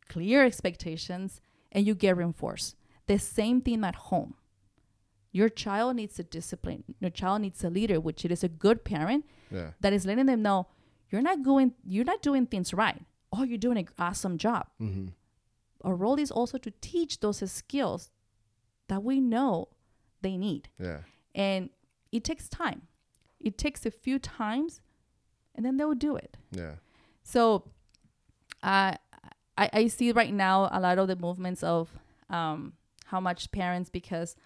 clear expectations, and you get reinforced. The same thing at home. Your child needs a discipline. Your child needs a leader, which it is a good parent that is letting them know you're not doing things right. Oh, you're doing an awesome job. Our role is also to teach those skills that we know they need. Yeah. And it takes time. It takes a few times, and then they'll do it. Yeah. So I see right now a lot of the movements of how much parents, because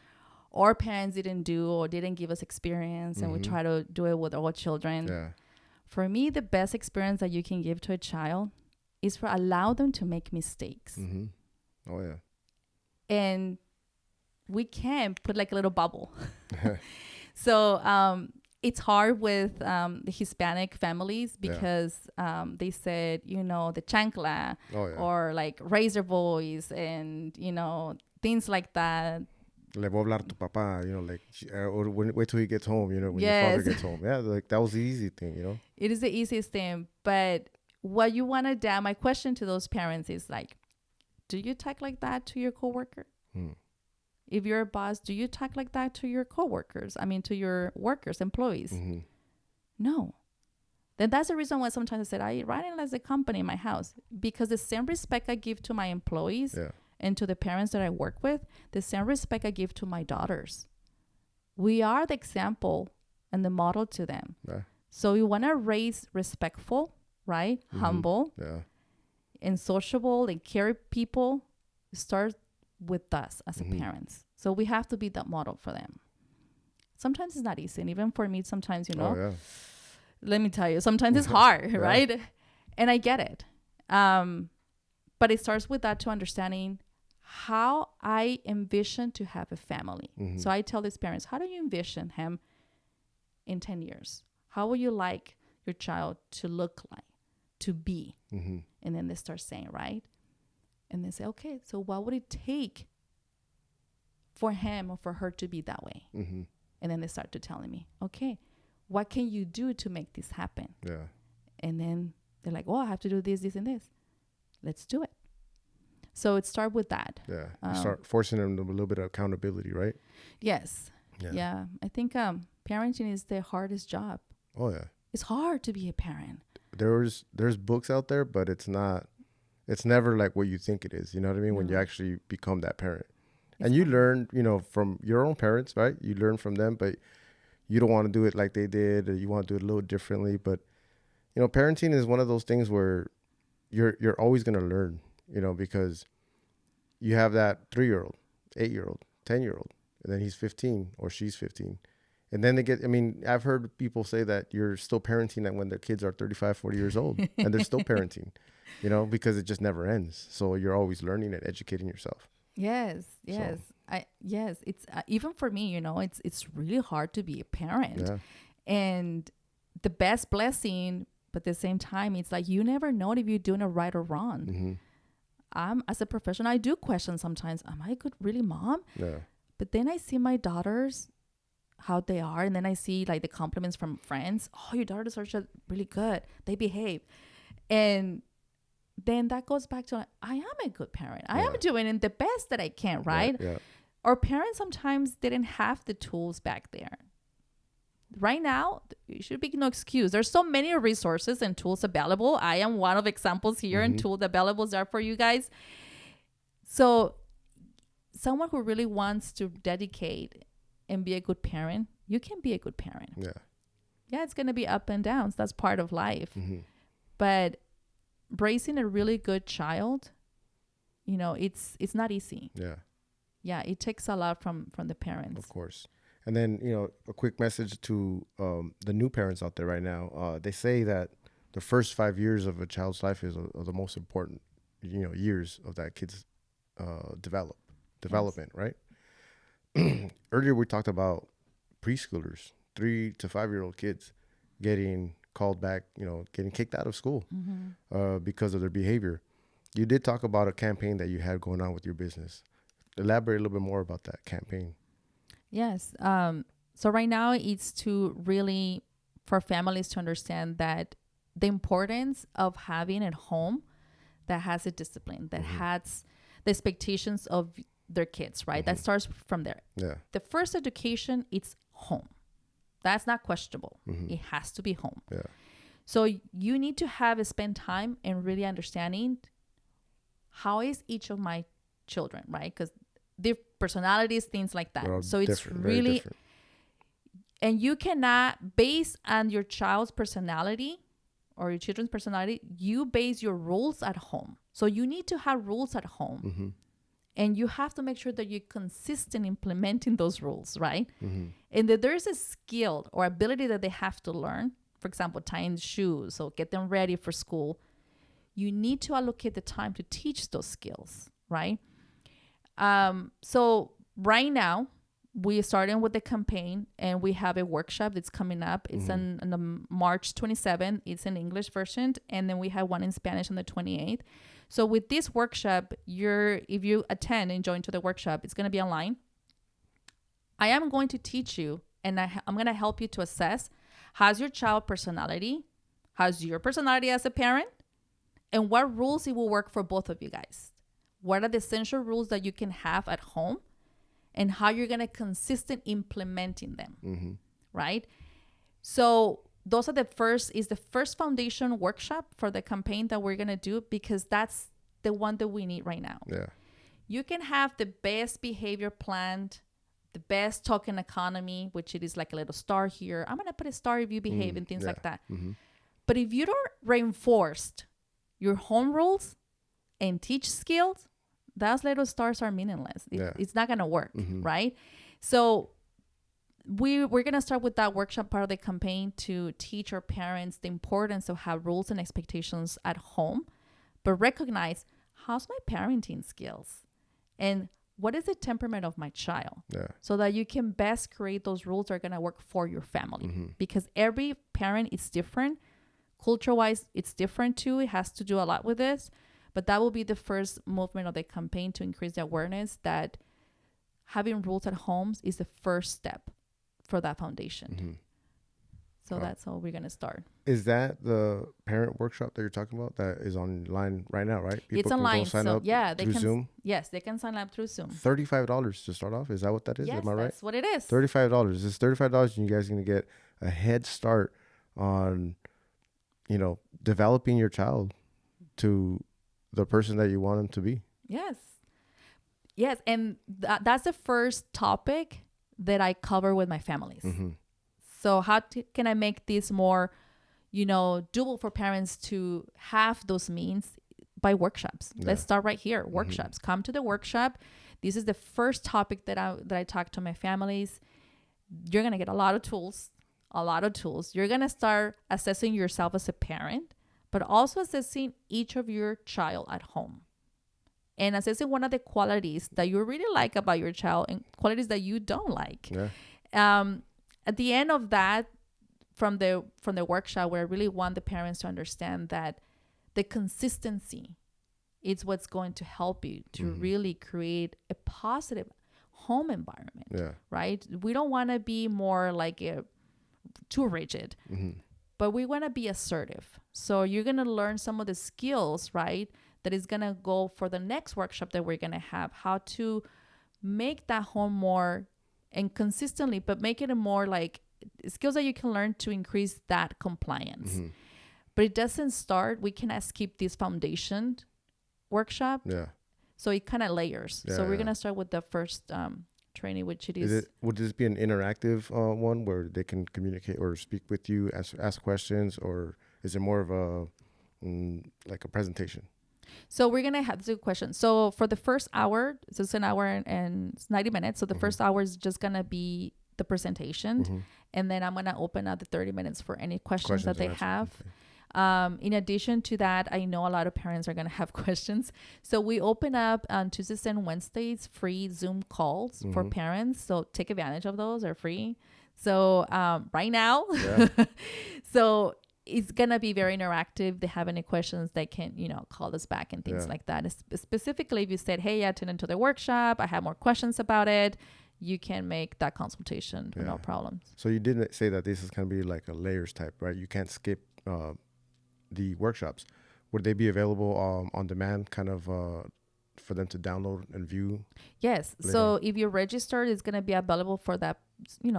our parents didn't do or didn't give us experience, and we try to do it with our children. Yeah. For me, the best experience that you can give to a child is for allow them to make mistakes. Oh, yeah. And we can put like a little bubble. So it's hard with the Hispanic families because they said, the chancla or like raise your voice and, things like that. Le voy a hablar tu papá, like, or wait till he gets home, when your father gets home. Yeah, like that was the easy thing, It is the easiest thing. But what you want to do, my question to those parents is like, do you talk like that to your coworker? If you're a boss, do you talk like that to your coworkers? I mean, to your workers, employees? No. Then that's the reason why sometimes I said, I analyze the company in my house, because the same respect I give to my employees and to the parents that I work with, the same respect I give to my daughters. We are the example and the model to them. Yeah. So you want to raise respectful, right? Humble and sociable and care people. Start with us as a parents. So we have to be that model for them. Sometimes it's not easy. And even for me, sometimes, let me tell you, sometimes it's hard, right? And I get it. But it starts with that, to understanding how I envision to have a family. So I tell these parents, how do you envision him in 10 years? How would you like your child to look like, to be? And then they start saying, right? And they say, okay, so what would it take for him or for her to be that way? And then they start to telling me, okay, what can you do to make this happen? Yeah. And then they're like, oh, I have to do this, this, and this. Let's do it. So it starts with that. Yeah. You start forcing them a little bit of accountability, right? Yes. Yeah. I think parenting is the hardest job. Oh, yeah. It's hard to be a parent. There's books out there, but it's never like what you think it is. You know what I mean? When you actually become that parent. And you learn, from your own parents, right? You learn from them, but you don't want to do it like they did, or you want to do it a little differently. But, parenting is one of those things where you're always going to learn, because you have that 3-year-old, 8-year-old, 10-year-old, and then he's 15 or she's 15. And then I've heard people say that you're still parenting when their kids are 35, 40 years old, and they're still parenting, because it just never ends. So you're always learning and educating yourself. Yes. So. It's even for me, it's really hard to be a parent. Yeah. And the best blessing, but at the same time, it's like you never know if you're doing it right or wrong. As a professional, I do question sometimes, am I a good really mom? Yeah. But then I see my daughters, how they are, and then I see like the compliments from friends. Oh, your daughters are just really good. They behave. And then that goes back to, I am a good parent. I am doing it the best that I can, right? Yeah. Our parents sometimes didn't have the tools back there. Right now, it should be no excuse. There's so many resources and tools available. I am one of examples here, and tools available there for you guys. So someone who really wants to dedicate and be a good parent, you can be a good parent. Yeah. Yeah, it's going to be up and downs. That's part of life. But raising a really good child, it's not easy. Yeah. Yeah, it takes a lot from the parents. Of course. And then, a quick message to the new parents out there right now. They say that the first 5 years of a child's life are the most important, years of that kid's development, right? Earlier we talked about preschoolers, 3 to 5-year-old kids getting called back, getting kicked out of school because of their behavior. You did talk about a campaign that you had going on with your business. Elaborate a little bit more about that campaign. Yes. So right now it's to really, for families to understand that the importance of having a home that has a discipline, that has the expectations of their kids, right? That starts from there. Yeah. The first education, it's home. That's not questionable. It has to be home. Yeah. So you need to spend time and really understanding how is each of my children, right? Because their personalities, things like that. So it's really, and you cannot base on your child's personality or your children's personality. You base your rules at home. So you need to have rules at home. And you have to make sure that you're consistent implementing those rules, right? And that there's a skill or ability that they have to learn. For example, tying shoes or get them ready for school. You need to allocate the time to teach those skills, right? So right now, we started with the campaign, and we have a workshop that's coming up. It's on the March 27th. It's an English version, and then we have one in Spanish on the 28th. So with this workshop, if you attend and join to the workshop, it's going to be online. I am going to teach you, and I'm going to help you to assess how's your child personality, how's your personality as a parent, and what rules it will work for both of you guys. What are the essential rules that you can have at home, and how you're going to consistent implementing them, right? So those are the first foundation workshop for the campaign that we're going to do, because that's the one that we need right now. Yeah. You can have the best behavior plan, the best token economy, which it is like a little star here. I'm going to put a star if you behave and things like that. But if you don't reinforce your home rules and teach skills, those little stars are meaningless. It's not going to work, right? So we're going to start with that workshop part of the campaign to teach our parents the importance of have rules and expectations at home, but recognize how's my parenting skills and what is the temperament of my child, so that you can best create those rules that are going to work for your family, because every parent is different. Culture-wise, it's different too. It has to do a lot with this. But that will be the first movement of the campaign to increase the awareness that having rules at homes is the first step for that foundation. So that's how we're going to start. Is that the parent workshop that you're talking about that is online right now, right? It's online. Sign up they through can. Zoom? Yes, they can sign up through Zoom. $35 to start off. Is that what that is? Yes, Am I right? That's what it is. $35. It's $35 and you guys are going to get a head start on, developing your child to the person that you want them to be. Yes. And that's the first topic that I cover with my families. So how can I make this more, doable for parents to have those means by workshops? Let's start right here. Workshops. Come to the workshop. This is the first topic that I talk to my families. You're going to get a lot of tools. You're going to start assessing yourself as a parent, but also assessing each of your child at home and assessing one of the qualities that you really like about your child and qualities that you don't like. At the end of that, from the workshop, where I really want the parents to understand that the consistency is what's going to help you to really create a positive home environment, right? We don't want to be more like too rigid. But we want to be assertive. So you're going to learn some of the skills, right, that is going to go for the next workshop that we're going to have, how to make that home more and consistently, but make it a more like skills that you can learn to increase that compliance. But it doesn't start. We cannot skip this foundation workshop. So it kind of layers. So we're going to start with the first training, which it is. Would this be an interactive one where they can communicate or speak with you, ask questions, or is it more of a like a presentation? So we're gonna have two questions. So for the first hour, so it's an hour and 90 minutes. So the first hour is just gonna be the presentation, and then I'm gonna open up the 30 minutes for any questions that they have. In addition to that, I know a lot of parents are going to have questions. So we open up on Tuesdays and Wednesdays free Zoom calls for parents. So take advantage of those. They're free. So right now, so it's going to be very interactive. If they have any questions, they can, call us back and things like that. Specifically, if you said, hey, I attended to the workshop, I have more questions about it, you can make that consultation with no problems. So you didn't say that this is going to be like a layers type, right? You can't skip the workshops. Would they be available on demand kind of for them to download and view? Yes. Later? So if you're registered, it's going to be available for that.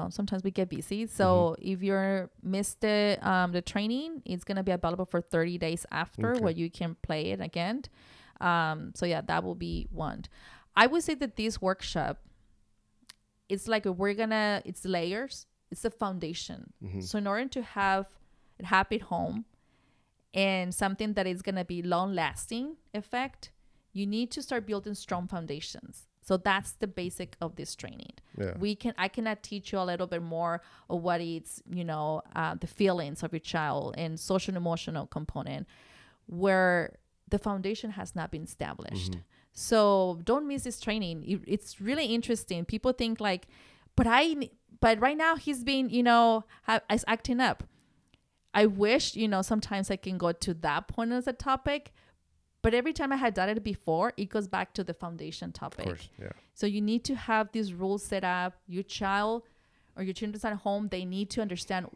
Sometimes we get busy. So if you're missed the training, it's going to be available for 30 days after where you can play it again. That will be one. I would say that this workshop, it's like it's layers. It's a foundation. So in order to have a happy home and something that is going to be long lasting effect, you need to start building strong foundations. So that's the basic of this training. I cannot teach you a little bit more of what it's, the feelings of your child and social and emotional component where the foundation has not been established. So don't miss this training. It's really interesting. People think like but right now he's been, is acting up. I wish, sometimes I can go to that point as a topic, but every time I had done it before, it goes back to the foundation topic. Of course, yeah. So you need to have these rules set up. Your child or your children's at home, they need to understand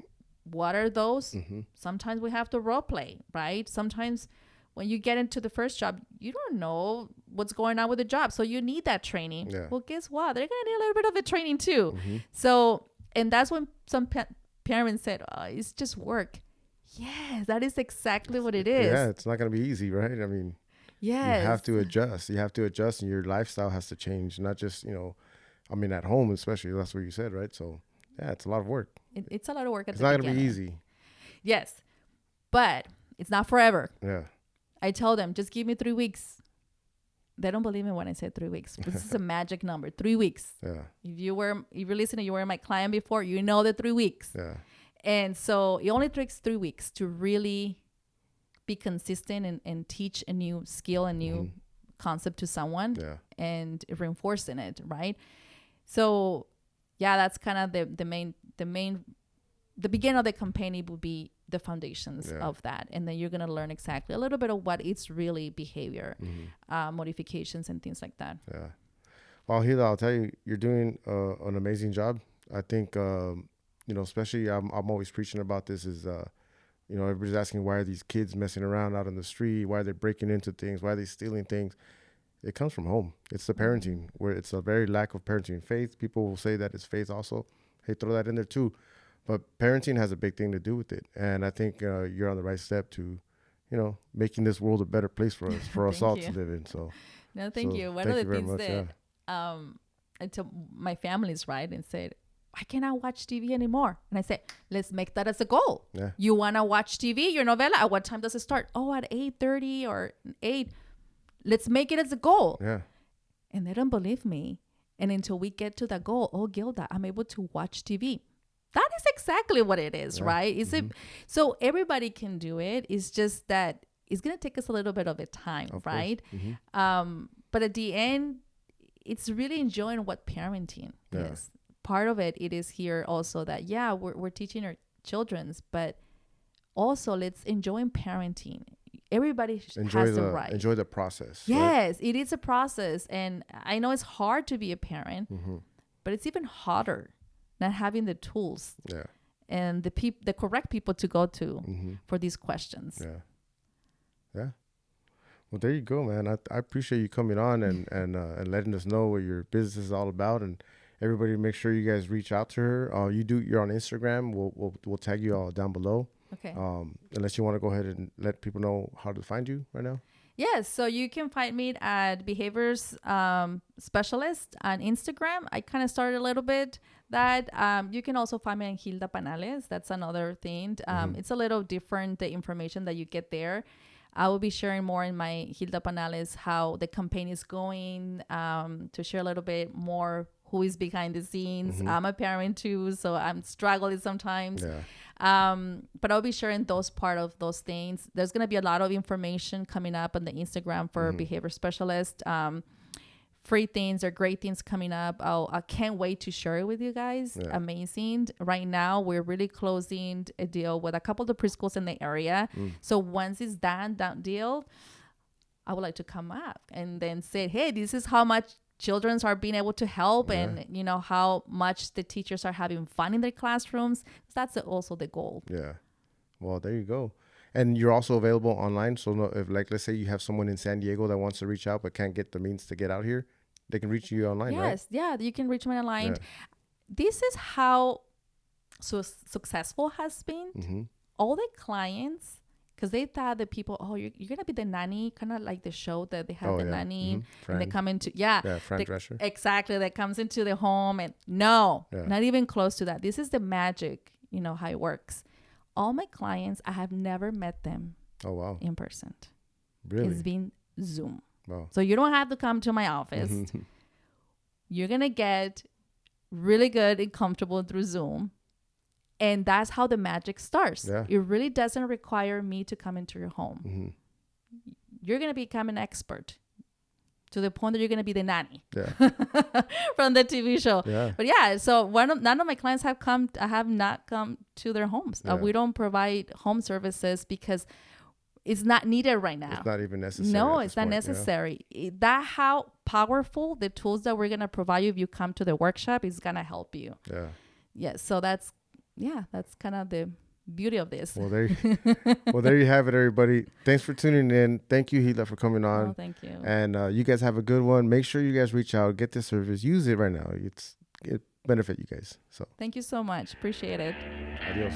what are those. Sometimes we have to role play, right? Sometimes when you get into the first job, you don't know what's going on with the job. So you need that training. Yeah. Well, guess what? They're going to need a little bit of the training too. So, and that's when some parents said, oh, it's just work. Yes, that is exactly what it is. Yeah, it's not going to be easy, right? I mean, yes. You have to adjust. You have to adjust, and your lifestyle has to change. Not just, at home especially. That's what you said, right? So, yeah, it's a lot of work. It's a lot of work at it's the not beginning. going to be easy. Yes, but it's not forever. Yeah. I tell them, just give me 3 weeks. They don't believe me when I say 3 weeks. But this is a magic number, 3 weeks. Yeah. If you're listening, you were my client before, you know the 3 weeks. Yeah. And so it only takes 3 weeks to really be consistent and teach a new skill, a new concept to someone and reinforcing it, right? So, yeah, that's kind of the beginning of the campaign. It would be the foundations of that. And then you're going to learn exactly a little bit of what is really behavior, modifications and things like that. Yeah. Well, Gilda, I'll tell you, you're doing an amazing job. I think, especially I'm always preaching about this is, everybody's asking why are these kids messing around out on the street? Why are they breaking into things? Why are they stealing things? It comes from home. It's the parenting, where it's a very lack of parenting. Faith, people will say that it's faith also. Hey, throw that in there too. But parenting has a big thing to do with it. And I think you're on the right step to, making this world a better place for us, for us all to live in. So, no, thank you. One of the things that I told my families, right, and said, I cannot watch TV anymore. And I said, let's make that as a goal. Yeah. You want to watch TV, your novela? At what time does it start? Oh, at 8:30 or 8. Let's make it as a goal. Yeah. And they don't believe me. And until we get to that goal, oh, Gilda, I'm able to watch TV. That is exactly what it is, right? Is it? So everybody can do it. It's just that it's going to take us a little bit of a time, right? But at the end, it's really enjoying what parenting is. Part of it is here also that, we're teaching our children's, but also let's enjoy parenting. Everybody has the right. Enjoy the process. Yes, right? It is a process. And I know it's hard to be a parent, but it's even harder not having the tools and the correct people to go to for these questions. Yeah. Well, there you go, man. I appreciate you coming on and letting us know what your business is all about, and everybody make sure you guys reach out to her. You're on Instagram. We'll tag you all down below. Okay. Unless you want to go ahead and let people know how to find you right now. Yes, so you can find me at Behaviors Specialist on Instagram. I kind of started a little bit that. You can also find me on Gilda Panales. That's another thing. It's a little different, the information that you get there. I will be sharing more in my Gilda Panales how the campaign is going, to share a little bit more who is behind the scenes. I'm a parent too, so I'm struggling sometimes. But I'll be sharing those part of those things. There's going to be a lot of information coming up on the Instagram for Behavior Specialist. Free things or great things coming up. I can't wait to share it with you guys. Amazing. Right now, we're really closing a deal with a couple of the preschools in the area. So once it's done, that deal, I would like to come up and then say, hey, this is how much children are being able to help and how much the teachers are having fun in their classrooms. That's also the goal. Yeah. Well, there you go. And you're also available online. So if, let's say you have someone in San Diego that wants to reach out but can't get the means to get out here, they can reach you online, right? Yes. Yeah, you can reach me online. This is how successful has been. All the clients, because they thought that people, you're going to be the nanny, kind of like the show that they have nanny. And they come into, Fran Drescher. Exactly. That comes into the home. And not even close to that. This is the magic, how it works. All my clients, I have never met them in person. Really? It's been Zoom. Wow. So you don't have to come to my office. You're going to get really good and comfortable through Zoom. And that's how the magic starts. It really doesn't require me to come into your home. You're going to become an expert. to the point that you're going to be the nanny from the TV show. Yeah. But yeah, so none of my clients have not come to their homes. Yeah. We don't provide home services because it's not needed right now. It's not even necessary. No, it's not necessary. That how powerful the tools that we're going to provide you if you come to the workshop is going to help you. Yeah. Yeah. So that's kind of the beauty of this. Well, there you have it, everybody. Thanks for tuning in. Thank you, Gilda, for coming on. Oh, thank you. And you guys have a good one. Make sure you guys reach out, get this service, use it right now. It benefit you guys. So thank you so much. Appreciate it. adios.